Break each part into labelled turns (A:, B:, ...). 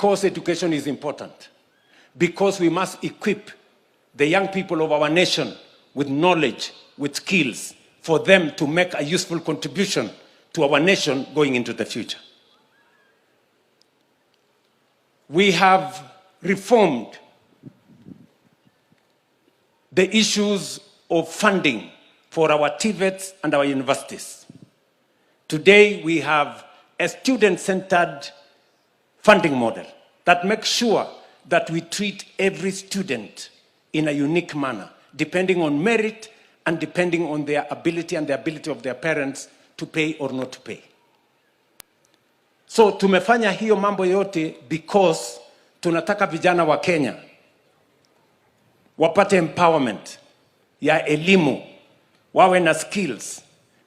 A: Because education is important. Because we must equip the young people of our nation with knowledge, with skills, for them to make a useful contribution to our nation going into the future. We have reformed the issues of funding for our TVETs and our universities. Today, we have a student-centered funding model that makes sure that we treat every student in a unique manner, depending on merit and depending on their ability and the ability of their parents to pay or not to pay. So tumefanya hiyo mambo yote because tunataka vijana wa Kenya wapate empowerment ya elimu, wawe na skills,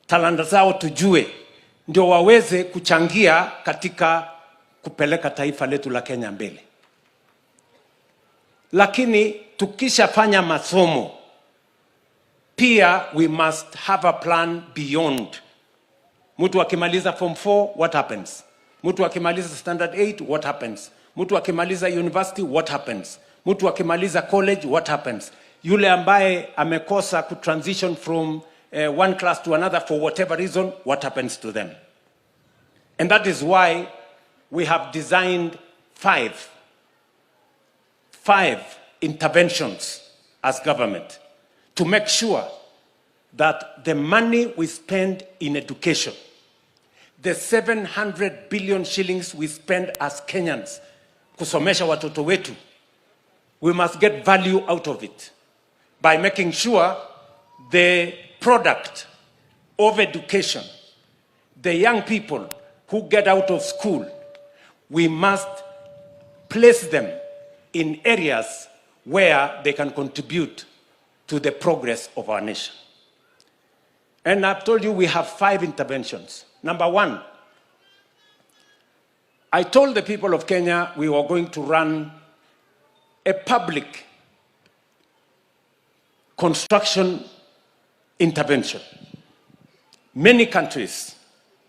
A: talanta zao tujue, ndio waweze kuchangia katika kupeleka taifa letu la Kenya mbele. Lakini tukishafanya masomo, pia we must have a plan beyond. Mtu akimaliza form 4, what happens? Mtu akimaliza standard 8, what happens? Mtu akimaliza university, what happens? Mtu akimaliza college, what happens? Yule ambaye amekosa ku transition from one class to another for whatever reason, what happens to them? And that is why we have designed five interventions as government to make sure that the money we spend in education, the 700 billion shillings we spend as Kenyans kusomesha watoto wetu, we must get value out of it by making sure the product of education, the young people who get out of school, we must place them in areas where they can contribute to the progress of our nation. And I've told you we have 5 interventions. Number 1, I told the people of Kenya we were going to run a public construction intervention. Many countries,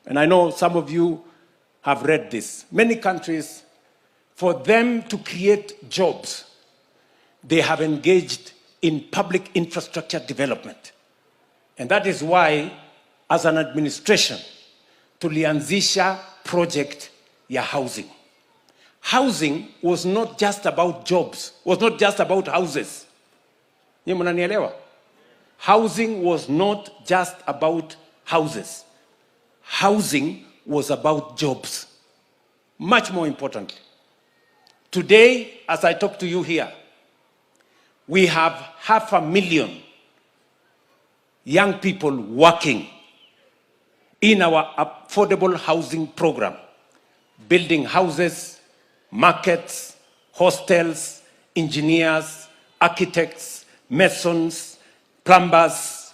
A: and I know some of you have read this, many countries, for them to create jobs, they have engaged in public infrastructure development. And that is why, as an administration, tulianzisha project ya housing. Housing was not just about jobs, was not just about houses. Nyie mnanielewa? Housing was not just about houses. Housing was about jobs. Much more importantly. Today, as I talk to you here, we have 500,000 young people working in our affordable housing program, building houses, markets, hostels, engineers, architects, masons, plumbers,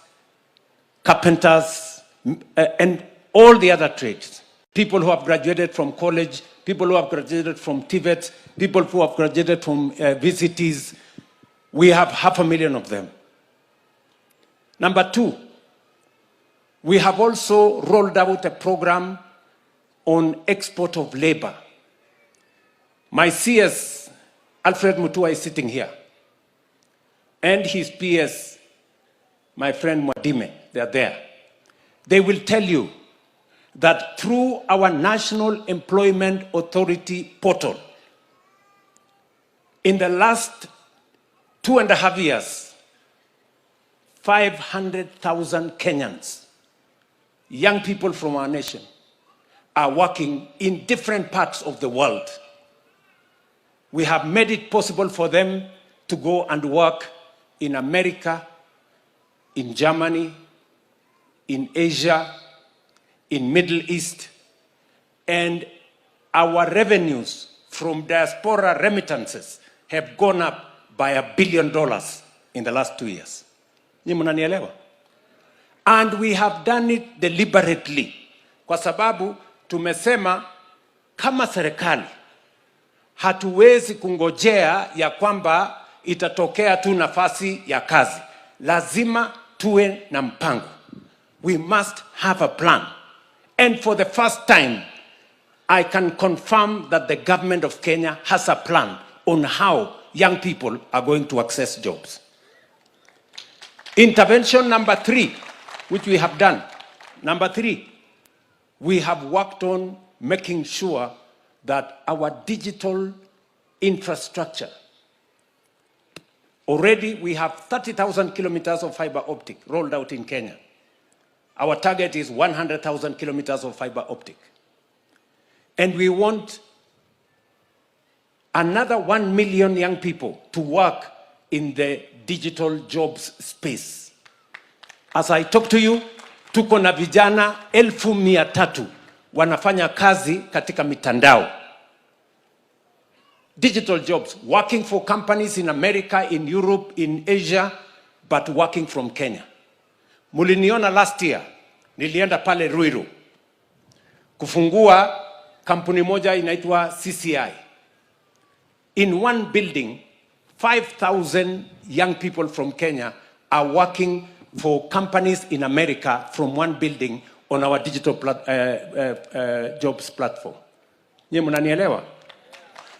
A: carpenters, and all the other trades. People who have graduated from college, people who have graduated from TVET, people who have graduated from VCTs. We have 500,000 of them. Number 2, we have also rolled out a program on export of labor. My CS, Alfred Mutua, is sitting here. And his PS, my friend Mwadime, they are there. They will tell you that through our National Employment Authority portal, in the last 2.5 years, 500,000 Kenyans, young people from our nation, are working in different parts of the world. We have made it possible for them to go and work in America, in Germany, in Asia, in Middle East, and our revenues from diaspora remittances have gone up by $1 billion in the last 2 years. Ni mnanielewa? And we have done it deliberately. Kwa sababu tumesema kama serikali hatuwezi kungojea ya kwamba itatokea tu nafasi ya kazi. Lazima tuwe na mpango. We must have a plan. And for the first time, I can confirm that the government of Kenya has a plan on how young people are going to access jobs. Intervention number 3, which we have done. Number 3, we have worked on making sure that our digital infrastructure, already we have 30,000 kilometers of fiber optic rolled out in Kenya. Our target is 100,000 kilometers of fiber optic. And we want another 1 million young people to work in the digital jobs space. As I talk to you, tuko na vijana 1,300 wanafanya kazi katika mitandao. Digital jobs, working for companies in America, in Europe, in Asia, but working from Kenya. Muliniona last year, nilienda pale Ruiru kufungua kampuni moja inaitwa CCI. In one building, 5,000 young people from Kenya are working for companies in America from one building on our digital jobs platform. Nye mnanielewa?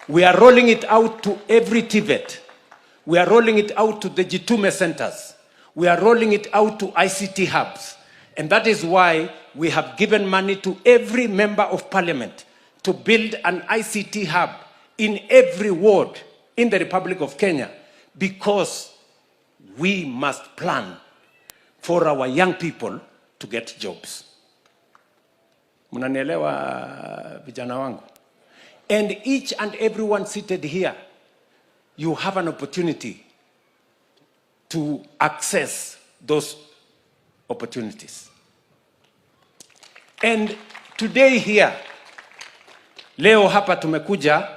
A: We are rolling it out to every TVET. We are rolling it out to the Jitume centers. We are rolling it out to ICT hubs. And that is why we have given money to every member of parliament to build an ICT hub in every ward in the Republic of Kenya, because we must plan for our young people to get jobs. Mnanielewa vijana wangu? And each and everyone seated here, you have an opportunity to access those opportunities. And today here, leo hapa tumekuja,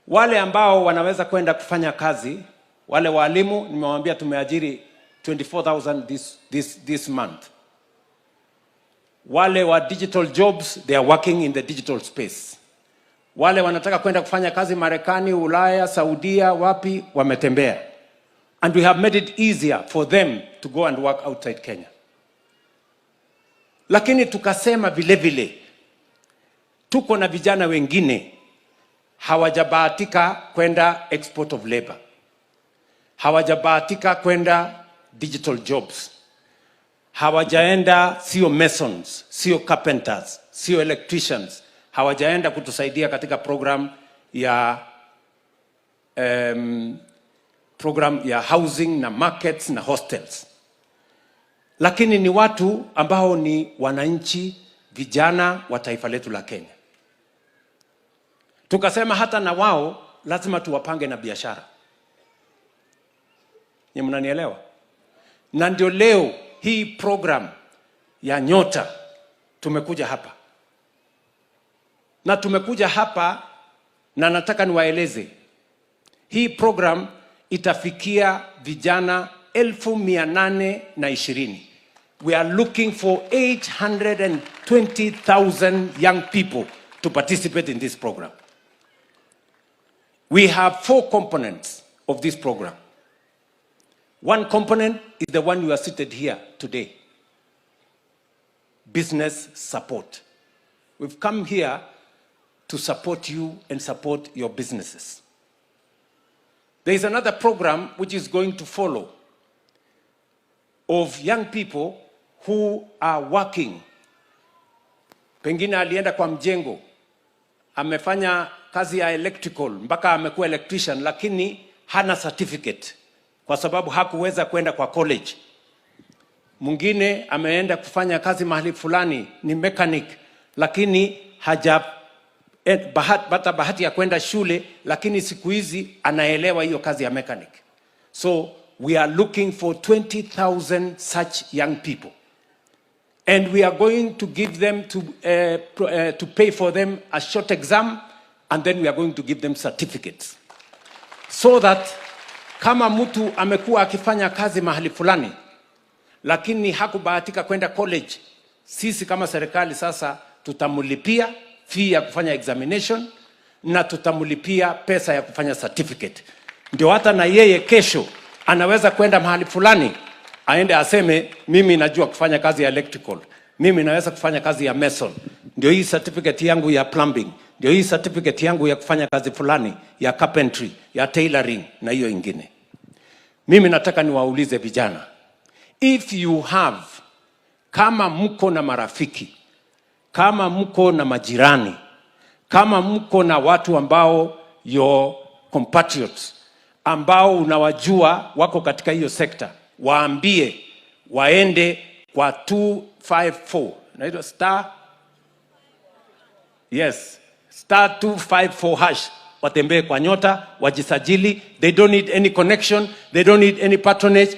A: wale ambao wanaweza kwenda kufanya kazi, wale walimu nimewaambia tumeajiri 24,000 this month. Wale wa digital jobs, they are working in the digital space. Wale wanataka kwenda kufanya kazi Marekani, Ulaya, Saudia, wapi, wametembea. And we have made it easier for them to go and work outside Kenya. Lakini tukasema vile vile, tuko na vijana wengine hawajabahatika kwenda export of labor. Hawajabahatika kwenda digital jobs. Hawajaenda sio masons, sio carpenters, sio electricians. Hawajaenda kutusaidia katika program ya housing na markets na hostels. Lakini ni watu ambao ni wananchi vijana wa taifa letu la Kenya. Tukasema hata na wao lazima tuwapange na biashara. Ni mnanielewa? Na ndio leo hii program ya NYOTA tumekuja hapa. Na tumekuja hapa na nataka niwaeleze. Hii program itafikia vijana 820,000. We are looking for 820,000 young people to participate in this program. We have 4 components of this program. One component is the one you are seated here today. Business support. We've come here to support you and support your businesses. There is another program which is going to follow of young people who are working. Pengine alienda kwa mjengo, amefanya kazi ya electrical, mpaka amekuwa electrician, lakini hana certificate kwa sababu hakuweza kwenda kwa college. Mwingine ameenda kufanya kazi mahali fulani, ni mechanic, lakini hajapata bahati ya kwenda shule, lakini siku hizi anaelewa hiyo kazi ya mechanic. So we are looking for 20,000 such young people. And we are going to give them to pay for them a short exam, and then we are going to give them certificates. So that kama mtu amekuwa akifanya kazi mahali fulani, lakini hakubahatika kwenda college, sisi kama serikali sasa tutamulipia fee ya kufanya examination na tutamulipia pesa ya kufanya certificate. Ndio hata na yeye kesho anaweza kwenda mahali fulani, aende aseme mimi najua kufanya kazi ya electrical, mimi naweza kufanya kazi ya mason, ndio hii certificate yangu ya plumbing, ndio hii certificate yangu ya kufanya kazi fulani, ya carpentry, ya tailoring na hiyo ingine. Mimi nataka niwaulize vijana, if you have, kama mko na marafiki, kama mko na majirani, kama mko na watu ambao your compatriots, ambao unawajua wako katika hiyo sekta, waambie waende kwa 254, naitwa star 254 hash, watembee kwa NYOTA, wajisajili. They don't need any connection, they don't need any patronage.